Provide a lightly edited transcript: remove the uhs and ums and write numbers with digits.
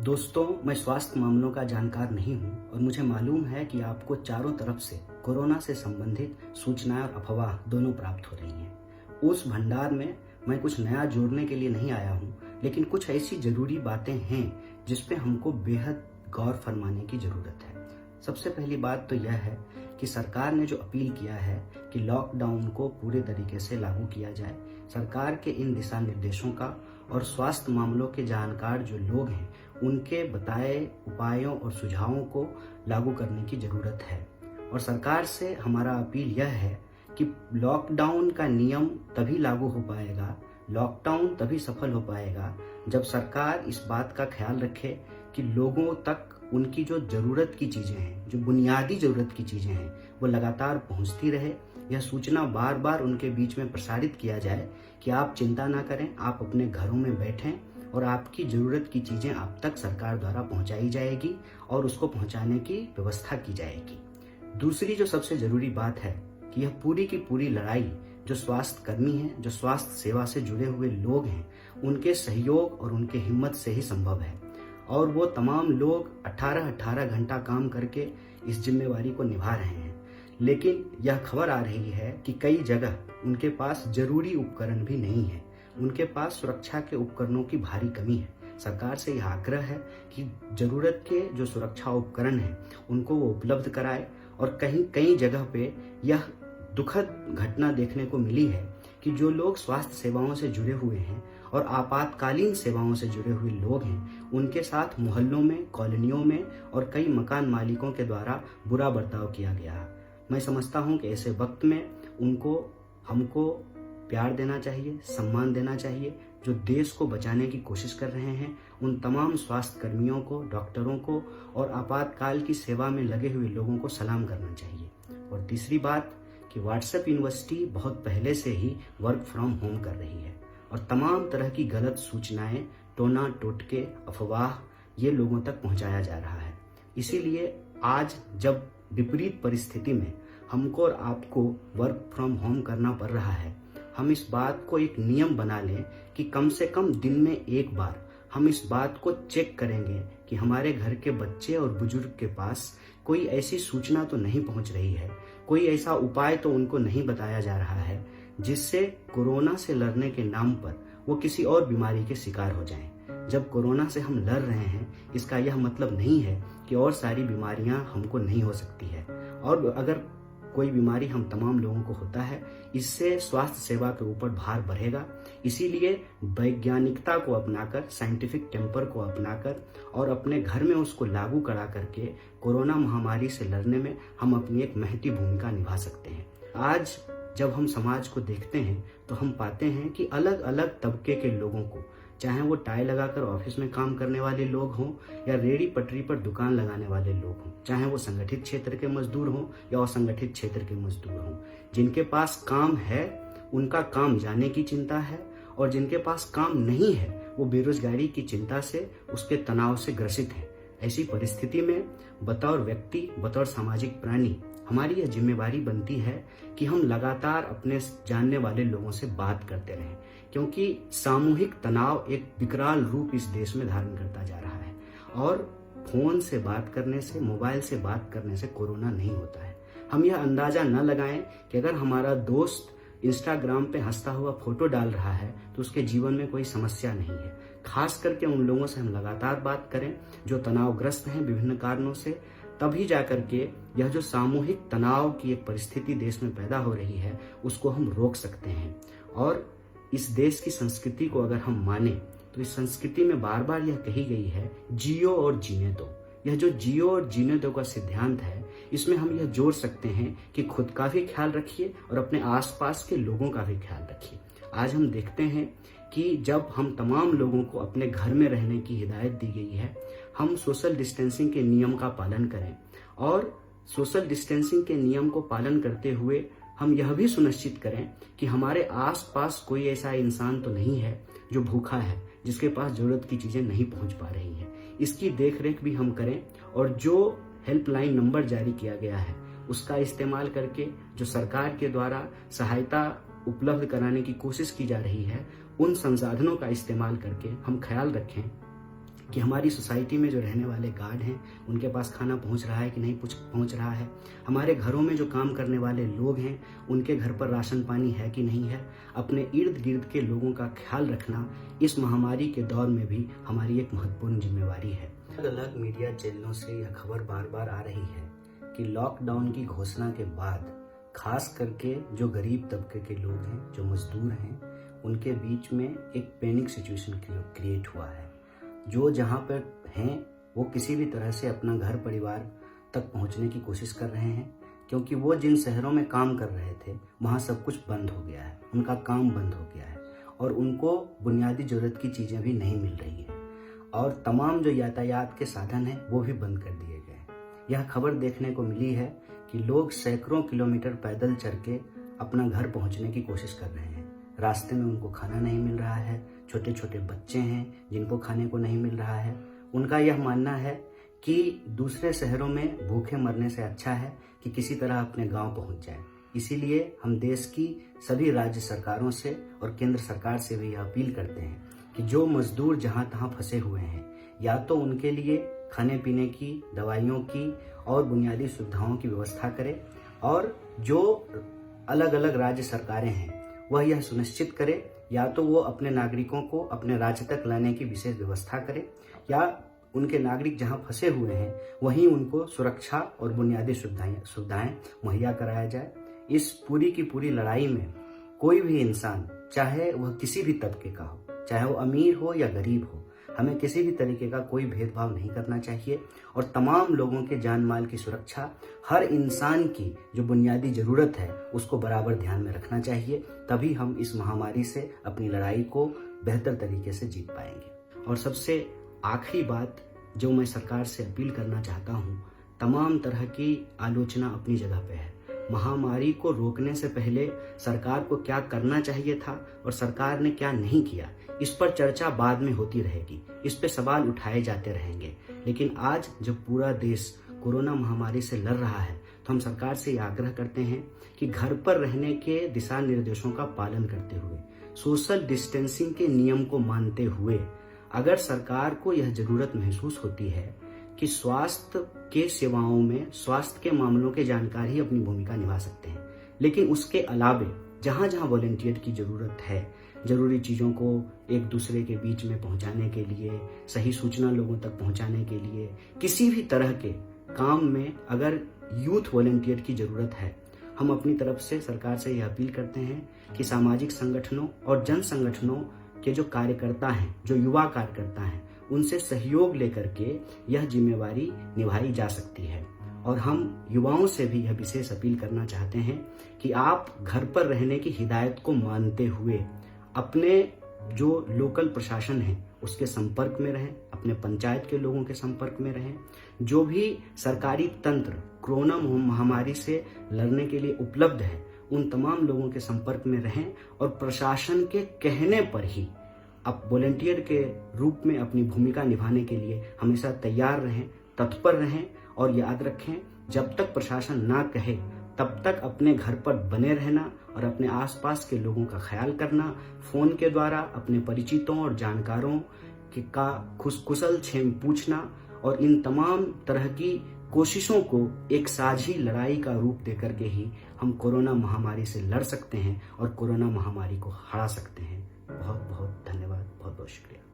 दोस्तों, मैं स्वास्थ्य मामलों का जानकार नहीं हूं और मुझे मालूम है कि आपको चारों तरफ से कोरोना से संबंधित सूचनाएं और अफवाह दोनों प्राप्त हो रही हैं। उस भंडार में मैं कुछ नया जोड़ने के लिए नहीं आया हूं, लेकिन कुछ ऐसी जरूरी बातें हैं जिस पे हमको बेहद गौर फरमाने की जरूरत है। सबसे पहली बात तो यह है कि सरकार ने जो अपील किया है कि लॉकडाउन को पूरे तरीके से लागू किया जाए, सरकार के इन दिशा निर्देशों का और स्वास्थ्य मामलों के जानकार जो लोग हैं उनके बताए उपायों और सुझावों को लागू करने की जरूरत है। और सरकार से हमारा अपील यह है कि लॉकडाउन का नियम तभी लागू हो पाएगा, लॉकडाउन तभी सफल हो पाएगा जब सरकार इस बात का ख्याल रखे कि लोगों तक उनकी जो जरूरत की चीजें हैं, जो बुनियादी जरूरत की चीजें हैं, वो लगातार पहुंचती रहे। यह सूचना बार बार उनके बीच में प्रसारित किया जाए कि आप चिंता ना करें, आप अपने घरों में बैठें और आपकी जरूरत की चीजें आप तक सरकार द्वारा पहुंचाई जाएगी और उसको पहुंचाने की व्यवस्था की जाएगी। दूसरी जो सबसे जरूरी बात है कि यह पूरी की पूरी लड़ाई जो स्वास्थ्य कर्मी हैं, जो स्वास्थ्य सेवा से जुड़े हुए लोग हैं, उनके सहयोग और उनके हिम्मत से ही संभव है। और वो तमाम लोग 18-18 घंटा काम करके इस जिम्मेवारी को निभा रहे हैं। लेकिन यह खबर आ रही है कि कई जगह उनके पास जरूरी उपकरण भी नहीं है, उनके पास सुरक्षा के उपकरणों की भारी कमी है। सरकार से यह आग्रह है कि जरूरत के जो सुरक्षा उपकरण हैं उनको वो उपलब्ध कराए। और कई जगह पे यह दुखद घटना देखने को मिली है कि जो लोग स्वास्थ्य सेवाओं से जुड़े हुए हैं और आपातकालीन सेवाओं से जुड़े हुए लोग हैं, उनके साथ मोहल्लों में, कॉलोनियों में और कई मकान मालिकों के द्वारा बुरा बर्ताव किया गया। मैं समझता हूं कि ऐसे वक्त में हमको प्यार देना चाहिए, सम्मान देना चाहिए। जो देश को बचाने की कोशिश कर रहे हैं उन तमाम स्वास्थ्य कर्मियों को, डॉक्टरों को और आपातकाल की सेवा में लगे हुए लोगों को सलाम करना चाहिए। और तीसरी बात कि व्हाट्सएप यूनिवर्सिटी बहुत पहले से ही वर्क फ्रॉम होम कर रही है और तमाम तरह की गलत सूचनाएं, टोना टोटके, अफवाह ये लोगों तक पहुंचाया जा रहा है। इसीलिए आज जब विपरीत परिस्थिति में हमको और आपको वर्क फ्रॉम होम करना पड़ रहा है, हम इस बात को एक नियम बना लें कि कम से कम दिन में एक बार हम इस बात को चेक करेंगे कि हमारे घर के बच्चे और बुजुर्ग के पास कोई ऐसी सूचना तो नहीं पहुंच रही है, कोई ऐसा उपाय तो उनको नहीं बताया जा रहा है जिससे कोरोना से लड़ने के नाम पर वो किसी और बीमारी के शिकार हो जाएं। जब कोरोना से हम लड़ रहे हैं, इसका यह मतलब नहीं है कि और सारी बीमारियां हमको नहीं हो सकती है। और अगर कोई बीमारी हम तमाम लोगों को होता है, इससे स्वास्थ्य सेवा के ऊपर भार बढ़ेगा। इसीलिए वैज्ञानिकता को अपनाकर, साइंटिफिक टेम्पर को अपनाकर और अपने घर में उसको लागू करा करके कोरोना महामारी से लड़ने में हम अपनी एक महती भूमिका निभा सकते हैं। आज जब हम समाज को देखते हैं तो हम पाते हैं कि अलग अलग तबके के लोगों को, चाहे वो टाई लगाकर ऑफिस में काम करने वाले लोग हों या रेडी पटरी पर दुकान लगाने वाले लोग हों, चाहे वो संगठित क्षेत्र के मजदूर हों या असंगठित क्षेत्र के मजदूर हों, जिनके पास काम है उनका काम जाने की चिंता है और जिनके पास काम नहीं है वो बेरोजगारी की चिंता से, उसके तनाव से ग्रसित है। ऐसी परिस्थिति में बतौर व्यक्ति, बतौर सामाजिक प्राणी हमारी यह जिम्मेवारी बनती है कि हम लगातार अपने जानने वाले लोगों से बात करते रहें, क्योंकि सामूहिक तनाव एक विकराल रूप इस देश में धारण करता जा रहा है। और फोन से बात करने से, मोबाइल से बात करने से कोरोना नहीं होता है। हम यह अंदाजा न लगाएं कि अगर हमारा दोस्त इंस्टाग्राम पे हंसता हुआ फोटो डाल रहा है तो उसके जीवन में कोई समस्या नहीं है। खास करके उन लोगों से हम लगातार बात करें जो तनावग्रस्त हैं विभिन्न कारणों से, तभी जाकर के यह जो सामूहिक तनाव की एक परिस्थिति देश में पैदा हो रही है उसको हम रोक सकते हैं। और इस देश की संस्कृति को अगर हम माने तो इस संस्कृति में बार बार यह कही गई है, जियो और जीने दो। यह जो जियो और जीने दो का सिद्धांत है, इसमें हम यह जोड़ सकते हैं कि खुद का भी ख्याल रखिए और अपने आसपास के लोगों का भी ख्याल रखिए। आज हम देखते हैं कि जब हम तमाम लोगों को अपने घर में रहने की हिदायत दी गई है, हम सोशल डिस्टेंसिंग के नियम का पालन करें और सोशल डिस्टेंसिंग के नियम को पालन करते हुए हम यह भी सुनिश्चित करें कि हमारे आसपास कोई ऐसा इंसान तो नहीं है जो भूखा है, जिसके पास जरूरत की चीजें नहीं पहुंच पा रही हैं। इसकी देखरेख भी हम करें और जो हेल्पलाइन नंबर जारी किया गया है उसका इस्तेमाल करके जो सरकार के द्वारा सहायता उपलब्ध कराने की कोशिश की जा रही है, उन संसाधनों का इस्तेमाल करके हम ख्याल रखें कि हमारी सोसाइटी में जो रहने वाले गार्ड हैं उनके पास खाना पहुंच रहा है कि नहीं पहुंच रहा है, हमारे घरों में जो काम करने वाले लोग हैं उनके घर पर राशन पानी है कि नहीं है। अपने इर्द गिर्द के लोगों का ख्याल रखना इस महामारी के दौर में भी हमारी एक महत्वपूर्ण जिम्मेवारी है। अलग अलग मीडिया चैनलों से यह खबर बार बार आ रही है कि लॉकडाउन की घोषणा के बाद खास करके जो गरीब तबके के लोग हैं, जो मजदूर हैं, उनके बीच में एक पैनिक सिचुएशन क्रिएट हुआ है। जो जहाँ पर हैं वो किसी भी तरह से अपना घर परिवार तक पहुँचने की कोशिश कर रहे हैं, क्योंकि वो जिन शहरों में काम कर रहे थे वहाँ सब कुछ बंद हो गया है, उनका काम बंद हो गया है और उनको बुनियादी ज़रूरत की चीज़ें भी नहीं मिल रही हैं और तमाम जो यातायात के साधन हैं वो भी बंद कर दिए गए हैं। यह खबर देखने को मिली है कि लोग सैकड़ों किलोमीटर पैदल चल के अपना घर पहुंचने की कोशिश कर रहे हैं। रास्ते में उनको खाना नहीं मिल रहा है, छोटे छोटे बच्चे हैं जिनको खाने को नहीं मिल रहा है। उनका यह मानना है कि दूसरे शहरों में भूखे मरने से अच्छा है कि किसी तरह अपने गांव पहुंच जाए। इसीलिए हम देश की सभी राज्य सरकारों से और केंद्र सरकार से भी यह अपील करते हैं कि जो मजदूर जहां तहां फंसे हुए हैं, या तो उनके लिए खाने पीने की, दवाइयों की और बुनियादी सुविधाओं की व्यवस्था करें, और जो अलग अलग राज्य सरकारें हैं वह यह सुनिश्चित करें या तो वो अपने नागरिकों को अपने राज्य तक लाने की विशेष व्यवस्था करें, या उनके नागरिक जहां फंसे हुए हैं वहीं उनको सुरक्षा और बुनियादी सुविधाएं मुहैया कराया जाए। इस पूरी की पूरी लड़ाई में कोई भी इंसान, चाहे वह किसी भी तबके का हो, चाहे वो अमीर हो या गरीब हो, हमें किसी भी तरीके का कोई भेदभाव नहीं करना चाहिए और तमाम लोगों के जान माल की सुरक्षा, हर इंसान की जो बुनियादी ज़रूरत है उसको बराबर ध्यान में रखना चाहिए। तभी हम इस महामारी से अपनी लड़ाई को बेहतर तरीके से जीत पाएंगे। और सबसे आखिरी बात जो मैं सरकार से अपील करना चाहता हूँ, तमाम तरह की आलोचना अपनी जगह पे है। महामारी को रोकने से पहले सरकार को क्या करना चाहिए था और सरकार ने क्या नहीं किया, इस पर चर्चा बाद में होती रहेगी, इस पे सवाल उठाए जाते रहेंगे। लेकिन आज जब पूरा देश कोरोना महामारी से लड़ रहा है तो हम सरकार से आग्रह करते हैं कि घर पर रहने के दिशा निर्देशों का पालन करते हुए, सोशल डिस्टेंसिंग के नियम को मानते हुए, अगर सरकार को यह जरूरत महसूस होती है कि स्वास्थ्य के सेवाओं में, स्वास्थ्य के मामलों के जानकार ही अपनी भूमिका निभा सकते हैं, लेकिन उसके अलावे जहां जहां वॉलंटियर की जरूरत है, जरूरी चीज़ों को एक दूसरे के बीच में पहुंचाने के लिए, सही सूचना लोगों तक पहुंचाने के लिए, किसी भी तरह के काम में अगर यूथ वॉलंटियर की जरूरत है, हम अपनी तरफ से सरकार से यह अपील करते हैं कि सामाजिक संगठनों और जन संगठनों के जो कार्यकर्ता हैं, जो युवा कार्यकर्ता हैं, उनसे सहयोग लेकर के यह जिम्मेवारी निभाई जा सकती है। और हम युवाओं से भी यह विशेष अपील करना चाहते हैं कि आप घर पर रहने की हिदायत को मानते हुए अपने जो लोकल प्रशासन है उसके संपर्क में रहें, अपने पंचायत के लोगों के संपर्क में रहें, जो भी सरकारी तंत्र कोरोना महामारी से लड़ने के लिए उपलब्ध है उन तमाम लोगों के संपर्क में रहें और प्रशासन के कहने पर ही अब वॉलंटियर के रूप में अपनी भूमिका निभाने के लिए हमेशा तैयार रहें, तत्पर रहें। और याद रखें, जब तक प्रशासन ना कहे तब तक अपने घर पर बने रहना और अपने आसपास के लोगों का ख्याल करना, फोन के द्वारा अपने परिचितों और जानकारों का कुशल क्षेम पूछना, और इन तमाम तरह की कोशिशों को एक साझी लड़ाई का रूप देकर के ही हम कोरोना महामारी से लड़ सकते हैं और कोरोना महामारी को हरा सकते हैं। बहुत बहुत धन्यवाद, बहुत बहुत शुक्रिया।